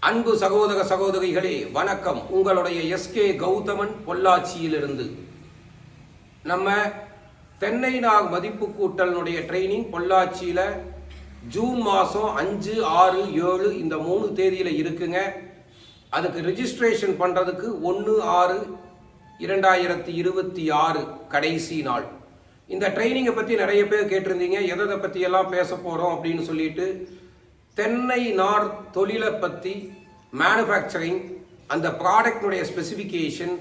அன்பு சகோதர சகோதரிகளே வணக்கம். உங்களுடைய எஸ்கே கௌதமன் பொள்ளாச்சியிலிருந்து. நம்ம தென்னை நார் மதிப்பு கூட்டலினுடைய ட்ரைனிங் பொள்ளாச்சியில் ஜூன் மாதம் 5, 6, 7 இந்த 3 தேதியில் இருக்குங்க. அதுக்கு ரிஜிஸ்ட்ரேஷன் பண்ணுறதுக்கு 1/6/2026 கடைசி நாள். இந்த ட்ரைனிங்கை பற்றி நிறைய பேர் கேட்டிருந்தீங்க, எதை பற்றியெல்லாம் பேச போகிறோம் அப்படின்னு சொல்லிட்டு. தென்னை நார் தொழிலை பற்றி, மேனுஃபேக்சரிங், அந்த ப்ராடக்டினுடைய ஸ்பெசிஃபிகேஷன்,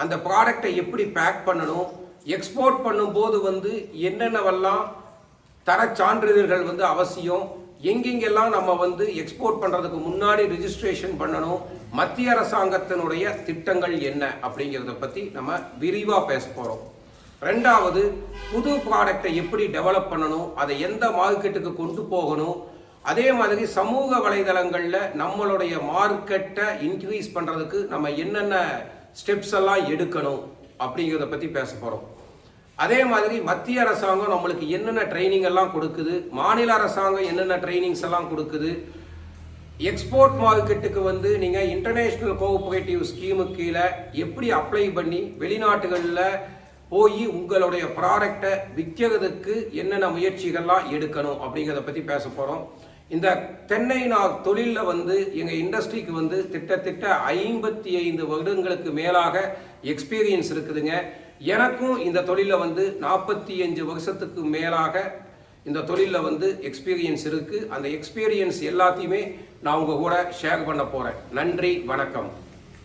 அந்த ப்ராடக்டை எப்படி பேக் பண்ணணும், எக்ஸ்போர்ட் பண்ணும்போது என்னென்னவெல்லாம் தர சான்றிதழ்கள் அவசியம், எங்கெங்கெல்லாம் நம்ம எக்ஸ்போர்ட் பண்ணுறதுக்கு முன்னாடி ரிஜிஸ்ட்ரேஷன் பண்ணணும், மத்திய அரசாங்கத்தினுடைய திட்டங்கள் என்ன அப்படிங்கிறத பற்றி நம்ம விரிவாக பேச போகிறோம். ரெண்டாவது, புது ப்ராடக்டை எப்படி டெவலப் பண்ணணும், அதை எந்த மார்க்கெட்டுக்கு கொண்டு போகணும், அதே மாதிரி சமூக வலைதளங்களில் நம்மளுடைய மார்க்கெட்டை இன்க்ரீஸ் பண்ணுறதுக்கு நம்ம என்னென்ன ஸ்டெப்ஸ் எல்லாம் எடுக்கணும் அப்படிங்கிறத பற்றி பேச போகிறோம். அதே மாதிரி மத்திய அரசாங்கம் நம்மளுக்கு என்னென்ன ட்ரைனிங் எல்லாம் கொடுக்குது, மாநில அரசாங்கம் என்னென்ன ட்ரைனிங்ஸ் எல்லாம் கொடுக்குது, எக்ஸ்போர்ட் மார்க்கெட்டுக்கு நீங்கள் இன்டர்நேஷ்னல் கோஆபரேட்டிவ் ஸ்கீமுக்கு கீழே எப்படி அப்ளை பண்ணி வெளிநாட்டுகளில் போய் உங்களுடைய ப்ராடக்டை விற்கிறதுக்கு என்னென்ன முயற்சிகள்லாம் எடுக்கணும் அப்படிங்கிறத பற்றி பேச போகிறோம். இந்த தென்னை நார் தொழிலில் எங்கள் இண்டஸ்ட்ரிக்கு கிட்டத்தட்ட 55 வருடங்களுக்கு மேலாக எக்ஸ்பீரியன்ஸ் இருக்குதுங்க. எனக்கும் இந்த தொழிலில் 45 வருஷத்துக்கு மேலாக இந்த தொழிலில் எக்ஸ்பீரியன்ஸ் இருக்குது. அந்த எக்ஸ்பீரியன்ஸ் எல்லாத்தையுமே நான் உங்கள் கூட ஷேர் பண்ண போகிறேன். நன்றி, வணக்கம்.